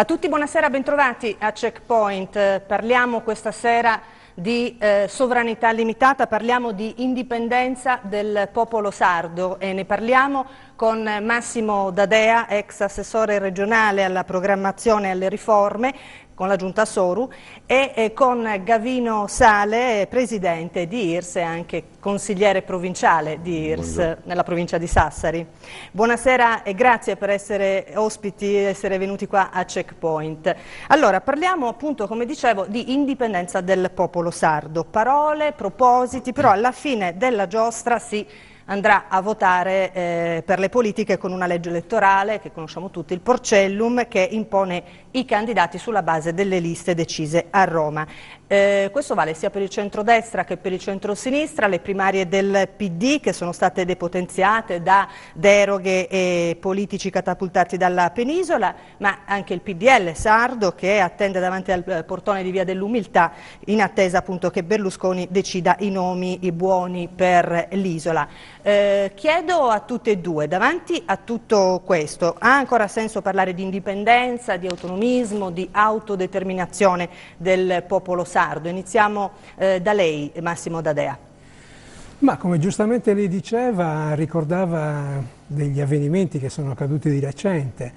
A tutti buonasera, bentrovati a Checkpoint. Parliamo questa sera di sovranità limitata, parliamo di indipendenza del popolo sardo e ne parliamo con Massimo D'Adea, ex assessore regionale alla programmazione e alle riforme con la Giunta Soru, e con Gavino Sale, presidente di IRS e anche consigliere provinciale di IRS nella provincia di Sassari. Buonasera e grazie per essere ospiti, essere venuti qua a Checkpoint. Allora, parliamo appunto, come dicevo, di indipendenza del popolo sardo. Parole, propositi, però alla fine della giostra si andrà a votare per le politiche con una legge elettorale che conosciamo tutti, il Porcellum, che impone i candidati sulla base delle liste decise a Roma. Questo vale sia per il centrodestra che per il centrosinistra, le primarie del PD che sono state depotenziate da deroghe e politici catapultati dalla penisola, ma anche il PDL sardo che attende davanti al portone di Via dell'Umiltà in attesa appunto che Berlusconi decida i nomi buoni per l'isola. Chiedo a tutte e due, davanti a tutto questo, ha ancora senso parlare di indipendenza, di autonomismo, di autodeterminazione del popolo sardo? Iniziamo da lei, Massimo D'Adea. Ma come giustamente lei diceva, ricordava degli avvenimenti che sono accaduti di recente.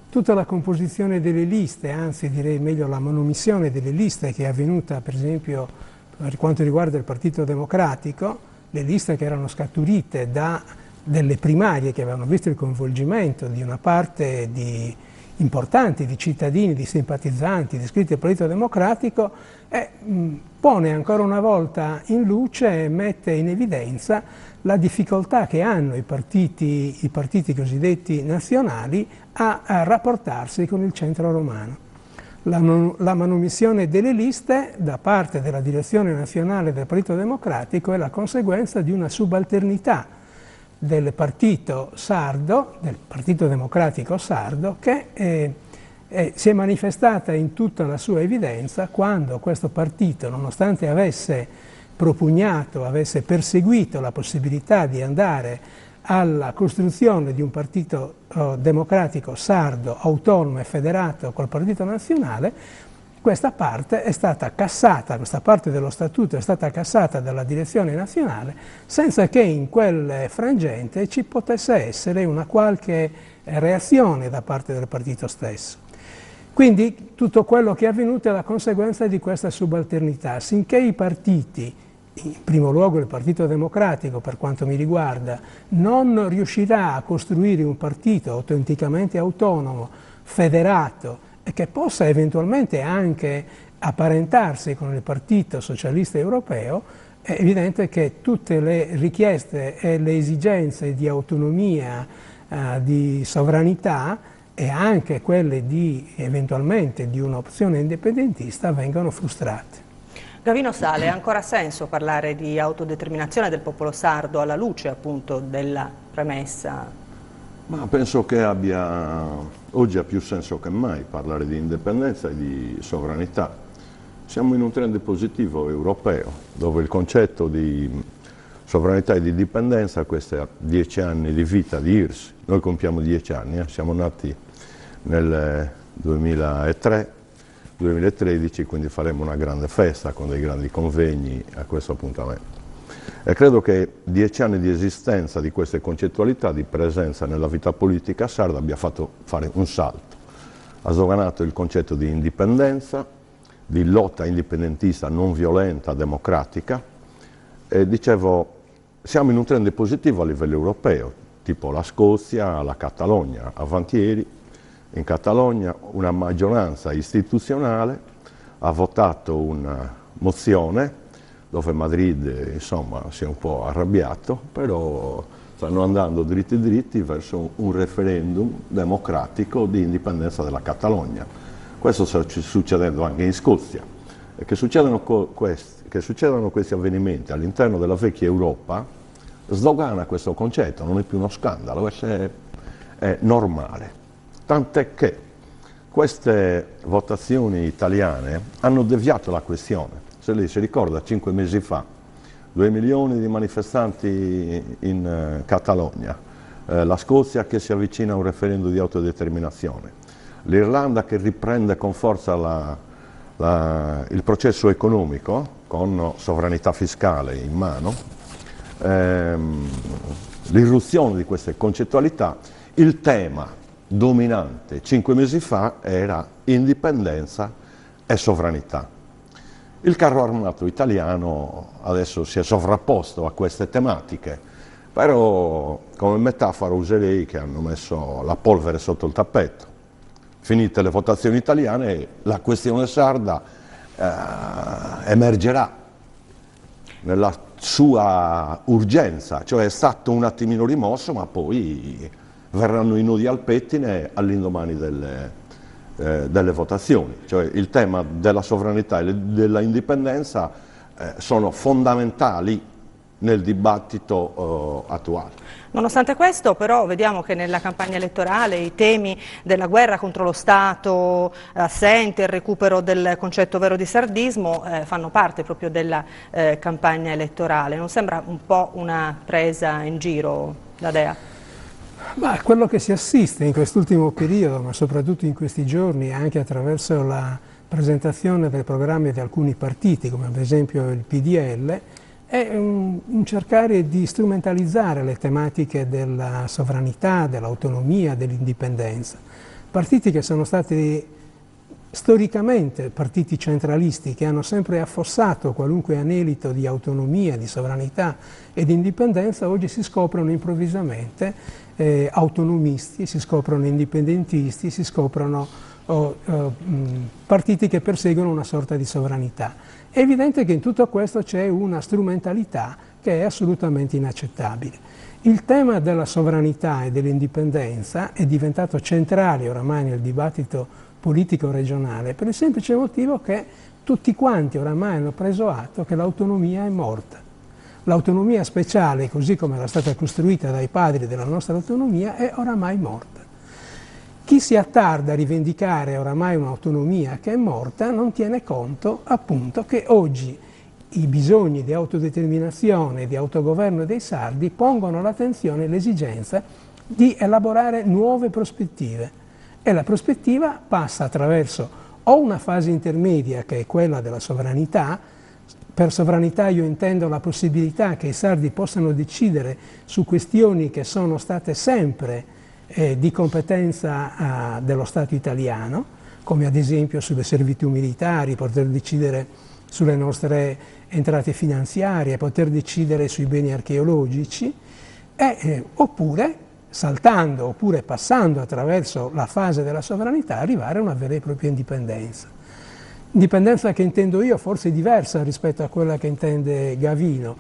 Tutta la composizione delle liste, anzi direi meglio la manomissione delle liste che è avvenuta per esempio per quanto riguarda il Partito Democratico, le liste che erano scaturite da delle primarie che avevano visto il coinvolgimento di una parte importante di cittadini, di simpatizzanti, di iscritti al Partito Democratico, pone ancora una volta in luce e mette in evidenza la difficoltà che hanno i partiti cosiddetti nazionali a rapportarsi con il centro romano. La manomissione delle liste da parte della direzione nazionale del Partito Democratico è la conseguenza di una subalternità del partito sardo, del Partito Democratico sardo, che si è manifestata in tutta la sua evidenza quando questo partito, nonostante avesse propugnato, avesse perseguito la possibilità di andare alla costruzione di un partito democratico sardo, autonomo e federato col partito nazionale, questa parte è stata cassata, questa parte dello statuto è stata cassata dalla direzione nazionale senza che in quel frangente ci potesse essere una qualche reazione da parte del partito stesso. Quindi tutto quello che è avvenuto è la conseguenza di questa subalternità, sinché i partiti, in primo luogo il Partito Democratico per quanto mi riguarda, non riuscirà a costruire un partito autenticamente autonomo, federato e che possa eventualmente anche apparentarsi con il Partito Socialista Europeo, è evidente che tutte le richieste e le esigenze di autonomia, di sovranità e anche quelle eventualmente di un'opzione indipendentista vengono frustrate. Gavino Sale, ha ancora senso parlare di autodeterminazione del popolo sardo alla luce appunto della premessa? Ma penso che oggi ha più senso che mai parlare di indipendenza e di sovranità. Siamo in un trend positivo europeo, dove il concetto di sovranità e di indipendenza, questi 10 anni di vita di IRS, noi compiamo 10 anni, siamo nati nel 2003, 2013, quindi faremo una grande festa con dei grandi convegni a questo appuntamento. E credo che 10 anni di esistenza di queste concettualità, di presenza nella vita politica sarda abbia fatto fare un salto. Ha sdoganato il concetto di indipendenza, di lotta indipendentista non violenta, democratica, e dicevo, siamo in un trend positivo a livello europeo, tipo la Scozia, la Catalogna. Avanti ieri in Catalogna una maggioranza istituzionale ha votato una mozione dove Madrid insomma si è un po' arrabbiato, però stanno andando dritti verso un referendum democratico di indipendenza della Catalogna. Questo sta succedendo anche in Scozia. E che succedano questi avvenimenti all'interno della vecchia Europa sdogana questo concetto, non è più uno scandalo, è normale. Tant'è che queste votazioni italiane hanno deviato la questione. Se lei si ricorda, 5 mesi fa, 2 milioni di manifestanti in Catalogna, la Scozia che si avvicina a un referendum di autodeterminazione, l'Irlanda che riprende con forza il processo economico con sovranità fiscale in mano, l'irruzione di queste concettualità. Il tema dominante 5 mesi fa era indipendenza e sovranità. Il carro armato italiano adesso si è sovrapposto a queste tematiche, però come metafora userei che hanno messo la polvere sotto il tappeto. Finite le votazioni italiane, la questione sarda emergerà nella sua urgenza, cioè è stato un attimino rimosso, ma poi verranno i nodi al pettine all'indomani delle votazioni. Cioè il tema della sovranità e della indipendenza sono fondamentali nel dibattito attuale. Nonostante questo, però, vediamo che nella campagna elettorale i temi della guerra contro lo Stato assente, il recupero del concetto vero di sardismo fanno parte proprio della campagna elettorale. Non sembra un po' una presa in giro, D'Adea? Ma quello che si assiste in quest'ultimo periodo, ma soprattutto in questi giorni, anche attraverso la presentazione del programma di alcuni partiti, come ad esempio il PDL, è un cercare di strumentalizzare le tematiche della sovranità, dell'autonomia, dell'indipendenza. Partiti che sono stati storicamente partiti centralisti, che hanno sempre affossato qualunque anelito di autonomia, di sovranità e di indipendenza, oggi si scoprono improvvisamente autonomisti, si scoprono indipendentisti, si scoprono partiti che perseguono una sorta di sovranità. È evidente che in tutto questo c'è una strumentalità che è assolutamente inaccettabile. Il tema della sovranità e dell'indipendenza è diventato centrale oramai nel dibattito politico regionale per il semplice motivo che tutti quanti oramai hanno preso atto che l'autonomia è morta. L'autonomia speciale, così come era stata costruita dai padri della nostra autonomia, è oramai morta. Chi si attarda a rivendicare oramai un'autonomia che è morta non tiene conto appunto che oggi i bisogni di autodeterminazione e di autogoverno dei sardi pongono l'attenzione e l'esigenza di elaborare nuove prospettive e la prospettiva passa attraverso o una fase intermedia che è quella della sovranità. Per sovranità io intendo la possibilità che i sardi possano decidere su questioni che sono state sempre di competenza dello Stato italiano, come ad esempio sulle servitù militari, poter decidere sulle nostre entrate finanziarie, poter decidere sui beni archeologici, oppure saltando, oppure passando attraverso la fase della sovranità, arrivare a una vera e propria indipendenza. Indipendenza che intendo io forse diversa rispetto a quella che intende Gavino.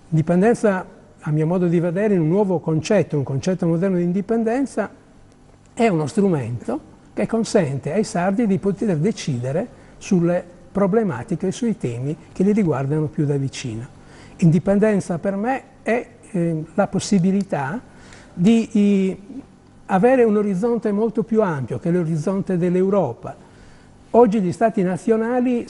Indipendenza, a mio modo di vedere, in un nuovo concetto, un concetto moderno di indipendenza, è uno strumento che consente ai sardi di poter decidere sulle problematiche e sui temi che li riguardano più da vicino. Indipendenza per me è la possibilità di avere un orizzonte molto più ampio che l'orizzonte dell'Europa. Oggi gli Stati nazionali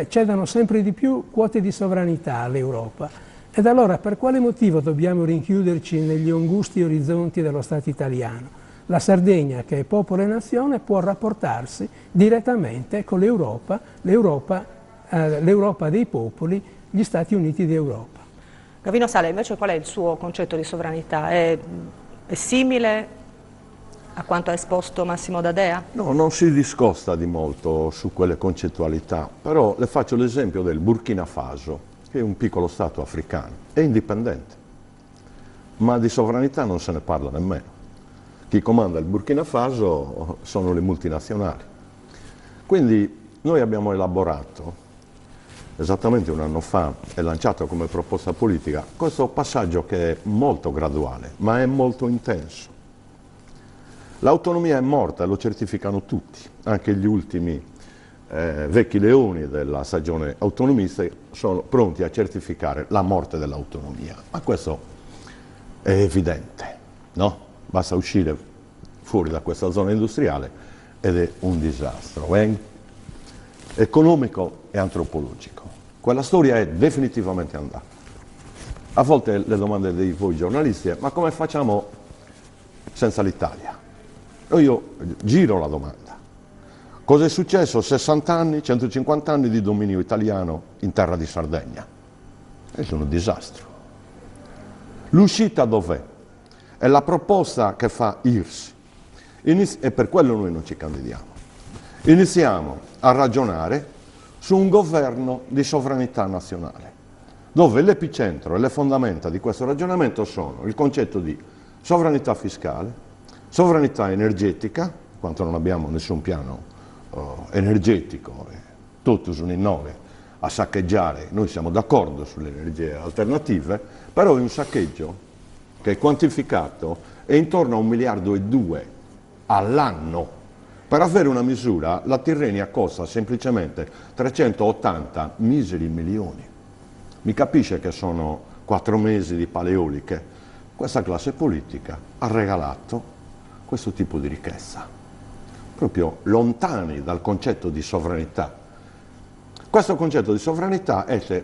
cedono sempre di più quote di sovranità all'Europa. Ed allora per quale motivo dobbiamo rinchiuderci negli angusti orizzonti dello Stato italiano? La Sardegna, che è popolo e nazione, può rapportarsi direttamente con l'Europa, l'Europa dei popoli, gli Stati Uniti d'Europa. Gavino Sala, invece qual è il suo concetto di sovranità? È simile a quanto ha esposto Massimo D'Adea? No, non si discosta di molto su quelle concettualità, però le faccio l'esempio del Burkina Faso, che è un piccolo Stato africano, è indipendente, ma di sovranità non se ne parla nemmeno. Chi comanda il Burkina Faso sono le multinazionali. Quindi noi abbiamo elaborato, esattamente un anno fa, e lanciato come proposta politica, questo passaggio che è molto graduale, ma è molto intenso. L'autonomia è morta, lo certificano tutti, anche gli ultimi vecchi leoni della stagione autonomista sono pronti a certificare la morte dell'autonomia, ma questo è evidente, no? Basta uscire fuori da questa zona industriale ed è un disastro economico e antropologico. Quella storia è definitivamente andata. A volte le domande di voi giornalisti è: ma come facciamo senza l'Italia? Io giro la domanda. Cosa è successo? 60 anni, 150 anni di dominio italiano in terra di Sardegna. È un disastro. L'uscita dov'è? È la proposta che fa IRSI. E per quello noi non ci candidiamo. Iniziamo a ragionare su un governo di sovranità nazionale, dove l'epicentro e le fondamenta di questo ragionamento sono il concetto di sovranità fiscale, sovranità energetica, quanto non abbiamo nessun piano energetico, tutti sono in nove a saccheggiare, noi siamo d'accordo sulle energie alternative, però è un saccheggio che è quantificato è intorno a 1,2 miliardi all'anno. Per avere una misura, la Tirrenia costa semplicemente 380 miseri milioni. Mi capisce che sono 4 mesi di paleoliche? Questa classe politica ha regalato questo tipo di ricchezza, proprio lontani dal concetto di sovranità. Questo concetto di sovranità è,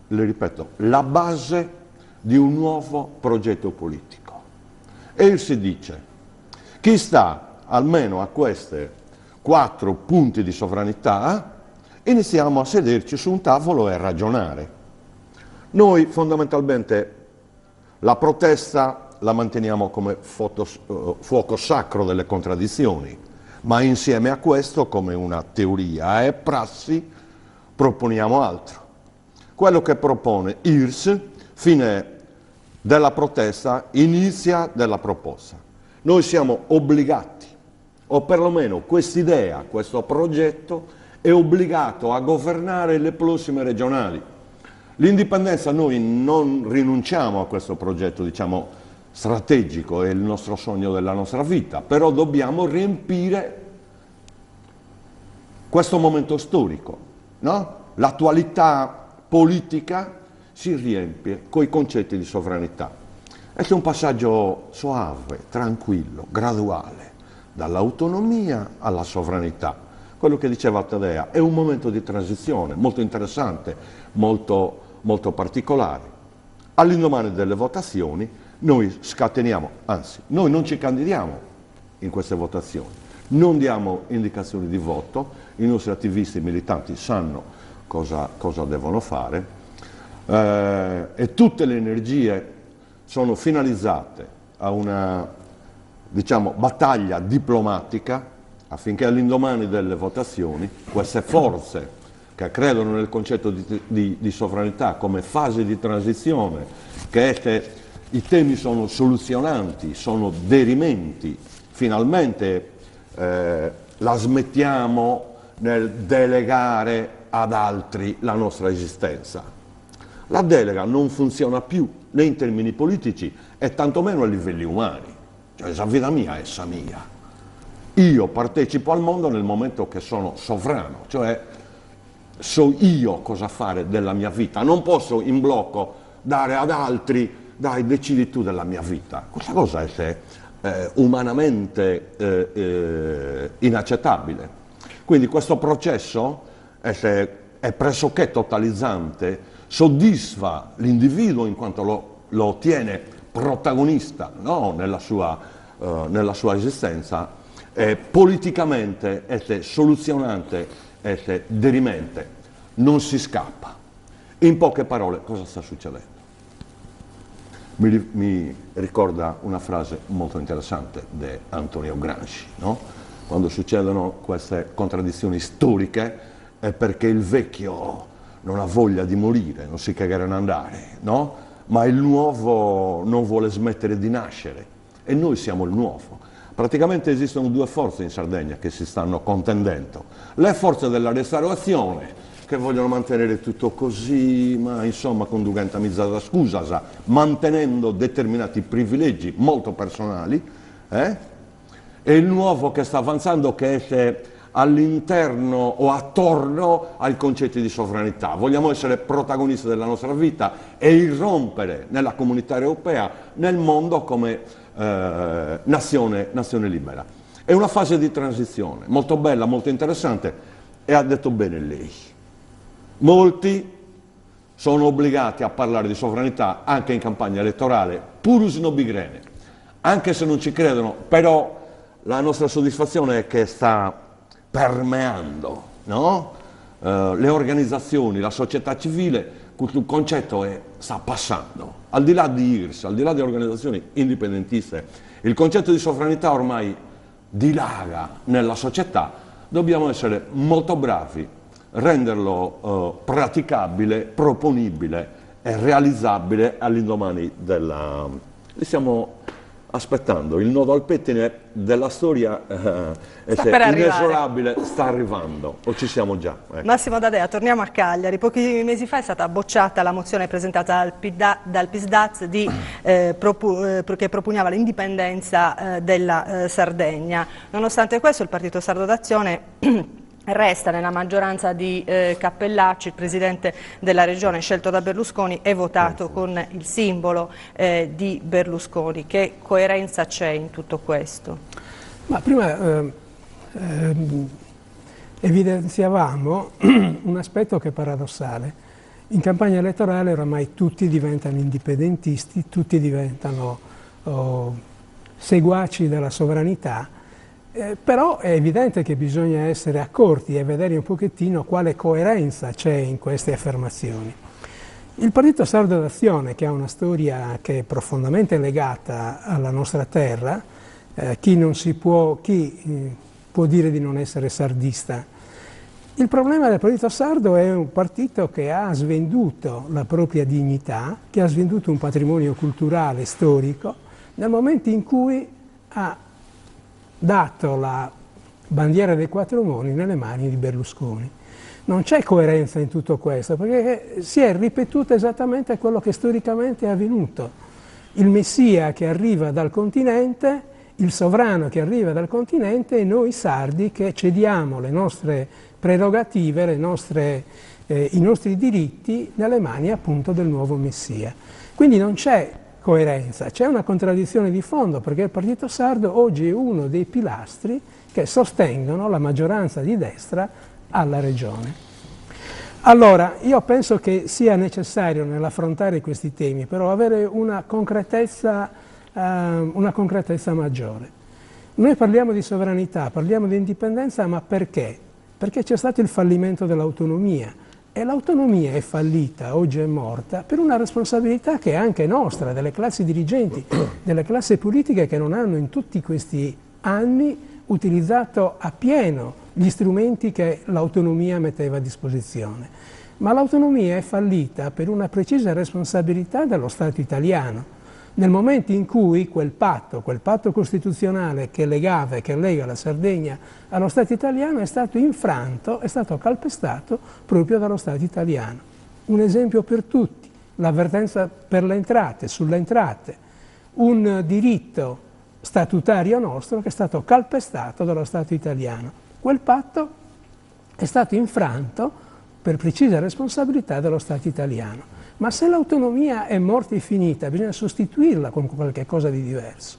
le ripeto, la base di un nuovo progetto politico. E si dice, chi sta almeno a questi 4 punti di sovranità, iniziamo a sederci su un tavolo e a ragionare. Noi fondamentalmente la protesta la manteniamo come fuoco sacro delle contraddizioni, ma insieme a questo, come una teoria e prassi, proponiamo altro. Quello che propone IRS, fine della protesta, inizia della proposta. Noi siamo obbligati, o perlomeno quest'idea, questo progetto, è obbligato a governare le prossime regionali. L'indipendenza, noi non rinunciamo a questo progetto, diciamo, strategico, è il nostro sogno della nostra vita, però dobbiamo riempire questo momento storico, no? L'attualità politica si riempie coi concetti di sovranità. È un passaggio soave, tranquillo, graduale, dall'autonomia alla sovranità. Quello che diceva Taddea è un momento di transizione molto interessante, molto particolare. All'indomani delle votazioni noi scateniamo, anzi, noi non ci candidiamo in queste votazioni, non diamo indicazioni di voto, i nostri attivisti militanti sanno cosa devono fare e tutte le energie sono finalizzate a una, diciamo, battaglia diplomatica affinché all'indomani delle votazioni queste forze che credono nel concetto di sovranità come fase di transizione, che i temi sono soluzionanti, sono derimenti, finalmente la smettiamo nel delegare ad altri la nostra esistenza. La delega non funziona più né in termini politici e tantomeno a livelli umani. Cioè, la vita mia è essa mia. Io partecipo al mondo nel momento che sono sovrano, cioè so io cosa fare della mia vita. Non posso in blocco dare ad altri, dai, decidi tu della mia vita. Questa cosa è umanamente inaccettabile. Quindi questo processo è pressoché totalizzante, soddisfa l'individuo in quanto lo tiene protagonista, no? nella sua esistenza, politicamente è soluzionante, è derimente, non si scappa. In poche parole, cosa sta succedendo? Mi ricorda una frase molto interessante di Antonio Gramsci, no? Quando succedono queste contraddizioni storiche è perché il vecchio non ha voglia di morire, non si cagherà in andare, no? Ma il nuovo non vuole smettere di nascere e noi siamo il nuovo. Praticamente esistono 2 forze in Sardegna che si stanno contendendo. Le forze della restaurazione, che vogliono mantenere tutto così, ma insomma con dugenta mizzata scusa, mantenendo determinati privilegi molto personali, e il nuovo che sta avanzando, che è all'interno o attorno ai concetti di sovranità. Vogliamo essere protagonisti della nostra vita e irrompere nella comunità europea, nel mondo come nazione libera. È una fase di transizione molto bella, molto interessante, e ha detto bene lei. Molti sono obbligati a parlare di sovranità anche in campagna elettorale, purus nobigrene, anche se non ci credono, però la nostra soddisfazione è che sta permeando, no? Le organizzazioni, la società civile, questo concetto sta passando. Al di là di IRS, al di là di organizzazioni indipendentiste, il concetto di sovranità ormai dilaga nella società. Dobbiamo essere molto bravi a renderlo praticabile, proponibile e realizzabile all'indomani della... Stiamo aspettando, il nodo al pettine della storia inesorabile sta arrivando, o ci siamo già. Ecco. Massimo D'Adea, torniamo a Cagliari. Pochi mesi fa è stata bocciata la mozione presentata dal PISDAZ che propugnava l'indipendenza della Sardegna. Nonostante questo il Partito Sardo d'Azione resta nella maggioranza di Cappellacci, il presidente della regione scelto da Berlusconi è votato con il simbolo di Berlusconi. Che coerenza c'è in tutto questo? Ma prima evidenziavamo un aspetto che è paradossale. In campagna elettorale oramai tutti diventano indipendentisti, tutti diventano seguaci della sovranità. Però è evidente che bisogna essere accorti e vedere un pochettino quale coerenza c'è in queste affermazioni. Il Partito Sardo d'Azione, che ha una storia che è profondamente legata alla nostra terra, chi può dire di non essere sardista? Il problema del Partito Sardo è un partito che ha svenduto la propria dignità, che ha svenduto un patrimonio culturale, storico, nel momento in cui ha dato la bandiera dei quattro moni nelle mani di Berlusconi. Non c'è coerenza in tutto questo, perché si è ripetuto esattamente quello che storicamente è avvenuto. Il Messia che arriva dal continente, il sovrano che arriva dal continente e noi sardi che cediamo le nostre prerogative, i nostri diritti nelle mani appunto del nuovo Messia. Quindi non c'è coerenza, c'è una contraddizione di fondo, perché il Partito Sardo oggi è uno dei pilastri che sostengono la maggioranza di destra alla regione. Allora, io penso che sia necessario nell'affrontare questi temi, però avere una concretezza maggiore. Noi parliamo di sovranità, parliamo di indipendenza, ma perché? Perché c'è stato il fallimento dell'autonomia. E l'autonomia è fallita, oggi è morta, per una responsabilità che è anche nostra, delle classi dirigenti, delle classi politiche che non hanno in tutti questi anni utilizzato appieno gli strumenti che l'autonomia metteva a disposizione. Ma l'autonomia è fallita per una precisa responsabilità dello Stato italiano. Nel momento in cui quel patto costituzionale che legava e che lega la Sardegna allo Stato italiano è stato infranto, è stato calpestato proprio dallo Stato italiano. Un esempio per tutti, l'avvertenza per le entrate, sulle entrate, un diritto statutario nostro che è stato calpestato dallo Stato italiano. Quel patto è stato infranto per precisa responsabilità dello Stato italiano. Ma se l'autonomia è morta e finita, bisogna sostituirla con qualche cosa di diverso.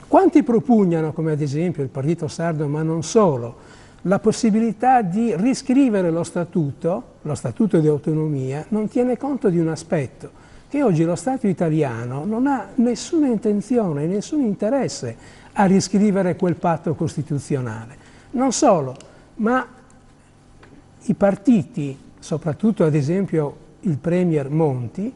Quanti propugnano, come ad esempio il Partito Sardo, ma non solo, la possibilità di riscrivere lo statuto di autonomia, non tiene conto di un aspetto, che oggi lo Stato italiano non ha nessuna intenzione, nessun interesse a riscrivere quel patto costituzionale. Non solo, ma i partiti, soprattutto ad esempio il Premier Monti,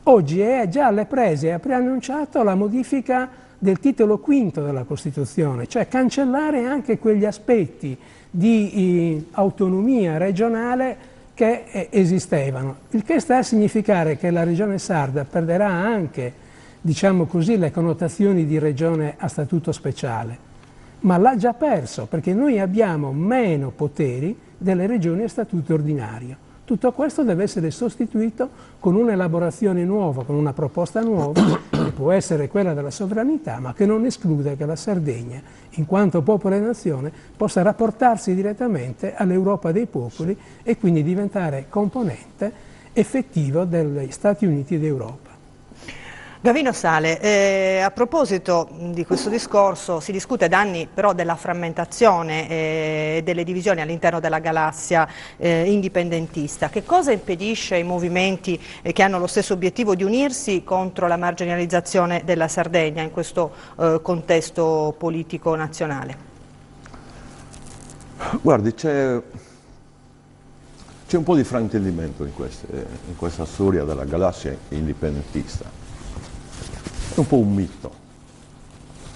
oggi è già alle prese e ha preannunciato la modifica del titolo quinto della Costituzione, cioè cancellare anche quegli aspetti di autonomia regionale che esistevano, il che sta a significare che la regione sarda perderà anche, diciamo così, le connotazioni di regione a statuto speciale, ma l'ha già perso perché noi abbiamo meno poteri delle regioni a statuto ordinario. Tutto questo deve essere sostituito con un'elaborazione nuova, con una proposta nuova, che può essere quella della sovranità, ma che non esclude che la Sardegna, in quanto popolo e nazione, possa rapportarsi direttamente all'Europa dei popoli e quindi diventare componente effettivo degli Stati Uniti d'Europa. Gavino Sale, a proposito di questo discorso, si discute da anni però della frammentazione e delle divisioni all'interno della galassia indipendentista. Che cosa impedisce ai movimenti che hanno lo stesso obiettivo di unirsi contro la marginalizzazione della Sardegna in questo contesto politico nazionale? Guardi, c'è un po' di fraintendimento in questa storia della galassia indipendentista. È un po' un mito,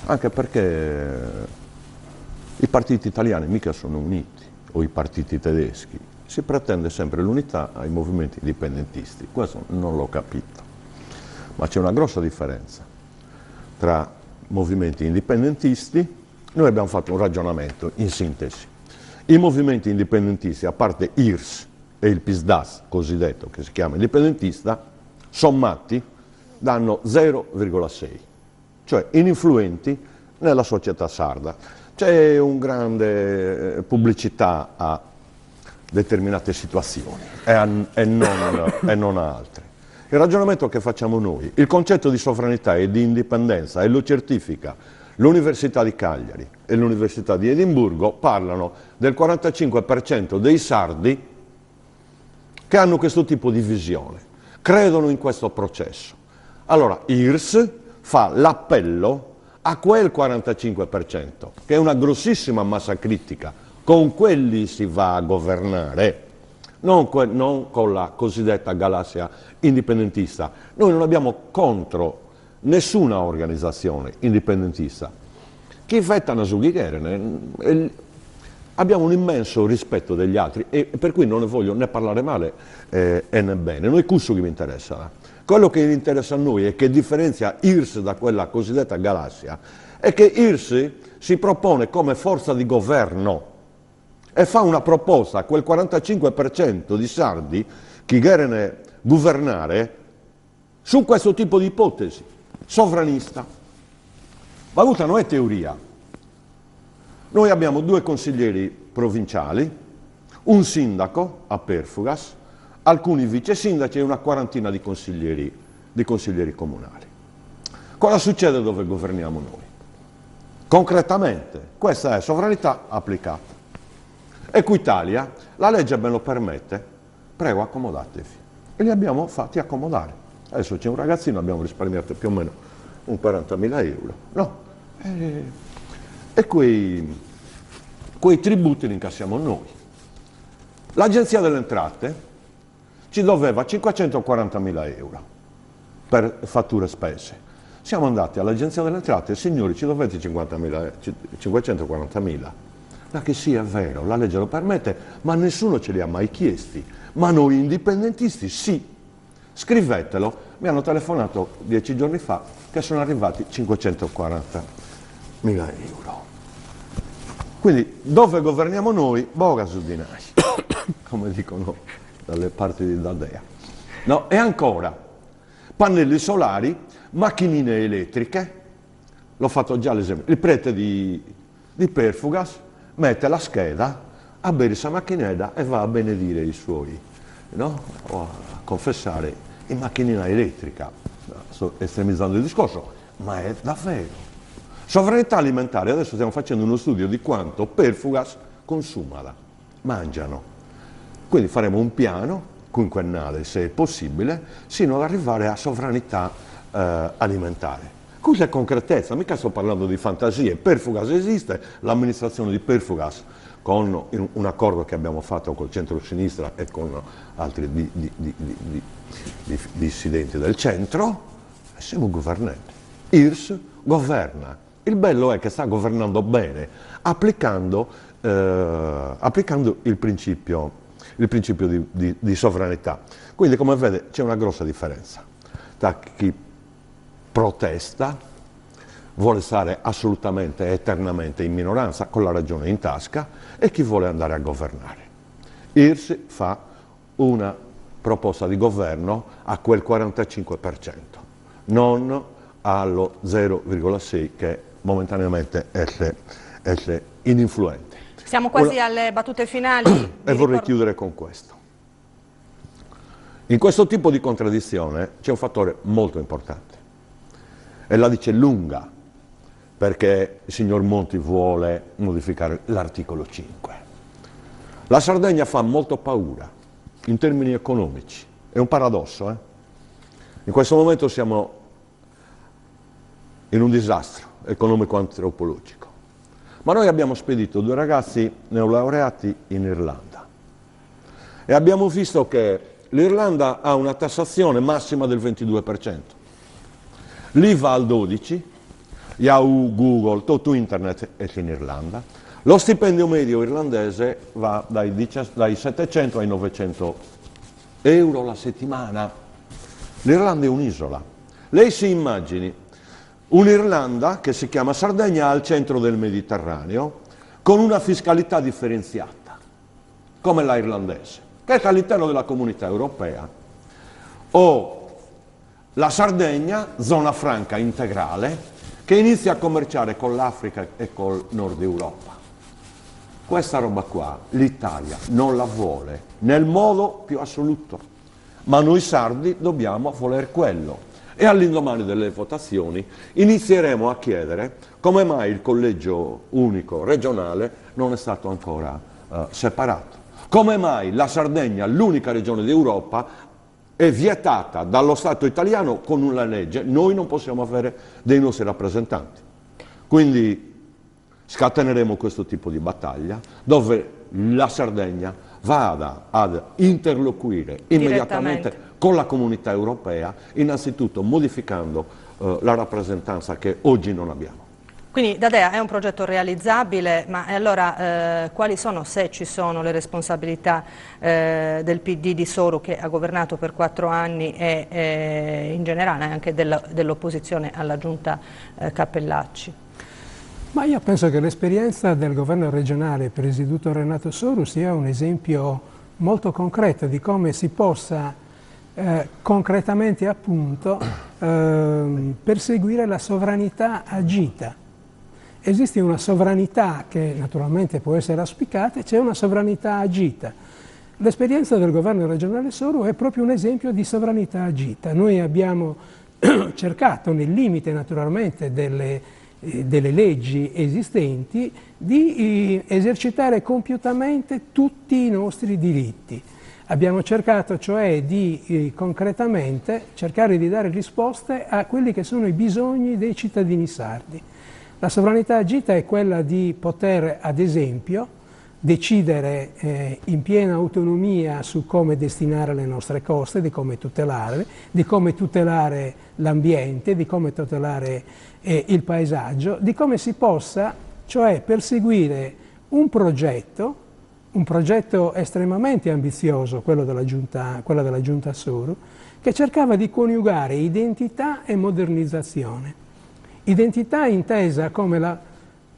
anche perché i partiti italiani mica sono uniti, o i partiti tedeschi. Si pretende sempre l'unità ai movimenti indipendentisti. Questo non l'ho capito. Ma c'è una grossa differenza tra movimenti indipendentisti. Noi abbiamo fatto un ragionamento, in sintesi. I movimenti indipendentisti, a parte IRS e il PISDAS, cosiddetto, che si chiama indipendentista, sommati danno 0,6, cioè ininfluenti nella società sarda. C'è una grande pubblicità a determinate situazioni e non a altre. Il ragionamento che facciamo noi, il concetto di sovranità e di indipendenza, e lo certifica l'Università di Cagliari e l'Università di Edimburgo, parlano del 45% dei sardi che hanno questo tipo di visione, credono in questo processo. Allora IRS fa l'appello a quel 45%, che è una grossissima massa critica, con quelli si va a governare, non con la cosiddetta galassia indipendentista. Noi non abbiamo contro nessuna organizzazione indipendentista. Chi fetta Nasugi Gerene, abbiamo un immenso rispetto degli altri e per cui non ne voglio né parlare male né bene. Noi questo che mi interessa. Quello che interessa a noi e che differenzia IRS da quella cosiddetta galassia è che IRS si propone come forza di governo e fa una proposta a quel 45% di sardi che vogliono governare su questo tipo di ipotesi, sovranista. Valuta non è teoria. Noi abbiamo 2 consiglieri provinciali, un sindaco a Perfugas, alcuni vice sindaci e una quarantina di consiglieri comunali. Cosa succede dove governiamo noi? Concretamente, questa è sovranità applicata. Equitalia, la legge me lo permette, prego accomodatevi. E li abbiamo fatti accomodare. Adesso c'è un ragazzino, abbiamo risparmiato più o meno un 40.000 euro. No. E quei tributi li incassiamo noi. L'Agenzia delle Entrate ci doveva 540.000 euro per fatture spese. Siamo andati all'Agenzia delle Entrate, signori, ci dovete 540.000. Ma che sì, è vero, la legge lo permette, ma nessuno ce li ha mai chiesti. Ma noi indipendentisti sì. Scrivetelo. Mi hanno telefonato 10 giorni fa che sono arrivati 540.000 euro. Quindi dove governiamo noi, boga su di noi, come dicono dalle parti di Dadea. No, e ancora, pannelli solari, macchinine elettriche, l'ho fatto già l'esempio, il prete di Perfugas mette la scheda, a bere questa macchinetta e va a benedire i suoi, no? O a confessare in macchinina elettrica. Sto estremizzando il discorso, ma è davvero. Sovranità alimentare, adesso stiamo facendo uno studio di quanto Perfugas consumala, mangiano. Quindi faremo un piano quinquennale, se è possibile, sino ad arrivare a sovranità alimentare. Questa è concretezza, mica sto parlando di fantasie. Perfugas esiste, l'amministrazione di Perfugas, con un accordo che abbiamo fatto col centro-sinistra e con altri dissidenti del centro, siamo governanti. IRS governa. Il bello è che sta governando bene, applicando il principio di sovranità. Quindi, come vede, c'è una grossa differenza tra chi protesta, vuole stare assolutamente e eternamente in minoranza con la ragione in tasca e chi vuole andare a governare. IRS fa una proposta di governo a quel 45%, non allo 0,6% che momentaneamente esce ininfluente. Siamo quasi alle battute finali. E vorrei chiudere con questo. In questo tipo di contraddizione c'è un fattore molto importante e la dice lunga perché il signor Monti vuole modificare l'articolo 5. La Sardegna fa molto paura in termini economici, è un paradosso. In questo momento siamo in un disastro economico-antropologico. Ma noi abbiamo spedito 2 ragazzi neolaureati in Irlanda e abbiamo visto che l'Irlanda ha una tassazione massima del 22%, l'IVA al 12%, Yahoo, Google, tutto internet è in Irlanda, lo stipendio medio irlandese va dai 700 ai 900 euro la settimana. L'Irlanda è un'isola. Lei si immagini un'Irlanda che si chiama Sardegna al centro del Mediterraneo, con una fiscalità differenziata, come la irlandese, che è all'interno della comunità europea, o la Sardegna, zona franca integrale, che inizia a commerciare con l'Africa e col Nord Europa. Questa roba qua l'Italia non la vuole nel modo più assoluto, ma noi sardi dobbiamo voler quello. E all'indomani delle votazioni inizieremo a chiedere come mai il collegio unico regionale non è stato ancora separato. Come mai la Sardegna, l'unica regione d'Europa, è vietata dallo Stato italiano con una legge, noi non possiamo avere dei nostri rappresentanti. Quindi scateneremo questo tipo di battaglia dove la Sardegna vada ad interloquire immediatamente con la comunità europea, innanzitutto modificando la rappresentanza che oggi non abbiamo. Quindi D'Adea è un progetto realizzabile, ma allora quali sono, se ci sono, le responsabilità del PD di Soru, che ha governato per 4 anni, e in generale anche dell'opposizione alla giunta Cappellacci? Ma io penso che l'esperienza del governo regionale presieduto da Renato Soru sia un esempio molto concreto di come si possa concretamente, appunto, perseguire la sovranità agita. Esiste una sovranità che naturalmente può essere auspicata e c'è una sovranità agita. L'esperienza del governo regionale Soru è proprio un esempio di sovranità agita. Noi abbiamo cercato, nel limite naturalmente delle leggi esistenti, di esercitare compiutamente tutti i nostri diritti. Abbiamo cercato cioè di concretamente cercare di dare risposte a quelli che sono i bisogni dei cittadini sardi. La sovranità agita è quella di poter, ad esempio, decidere in piena autonomia su come destinare le nostre coste, di come tutelarle, di come tutelare l'ambiente, di come tutelare il paesaggio, di come si possa, cioè, perseguire un progetto estremamente ambizioso, quello della giunta Soru, che cercava di coniugare identità e modernizzazione. Identità intesa come la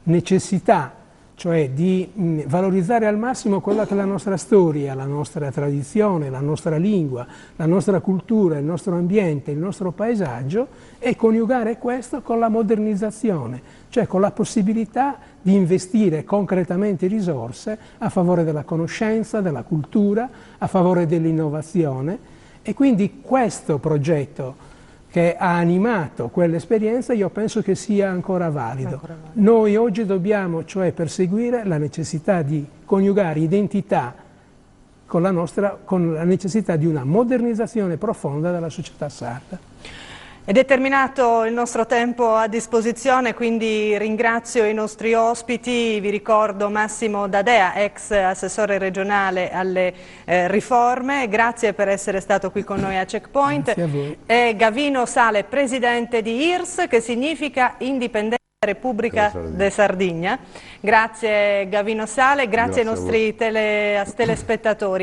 necessità, cioè di valorizzare al massimo quella che è la nostra storia, la nostra tradizione, la nostra lingua, la nostra cultura, il nostro ambiente, il nostro paesaggio, e coniugare questo con la modernizzazione, cioè con la possibilità di investire concretamente risorse a favore della conoscenza, della cultura, a favore dell'innovazione. E quindi questo progetto che ha animato quell'esperienza io penso che sia ancora valido. Noi oggi dobbiamo cioè perseguire la necessità di coniugare identità con la necessità di una modernizzazione profonda della società sarda. Ed è terminato il nostro tempo a disposizione, quindi ringrazio i nostri ospiti. Vi ricordo Massimo D'Adea, ex assessore regionale alle riforme, grazie per essere stato qui con noi a Checkpoint, Grazie a voi. E Gavino Sale, presidente di IRS, che significa Indipendenza Repubblica de Sardegna. Grazie Gavino Sale, grazie ai nostri telespettatori.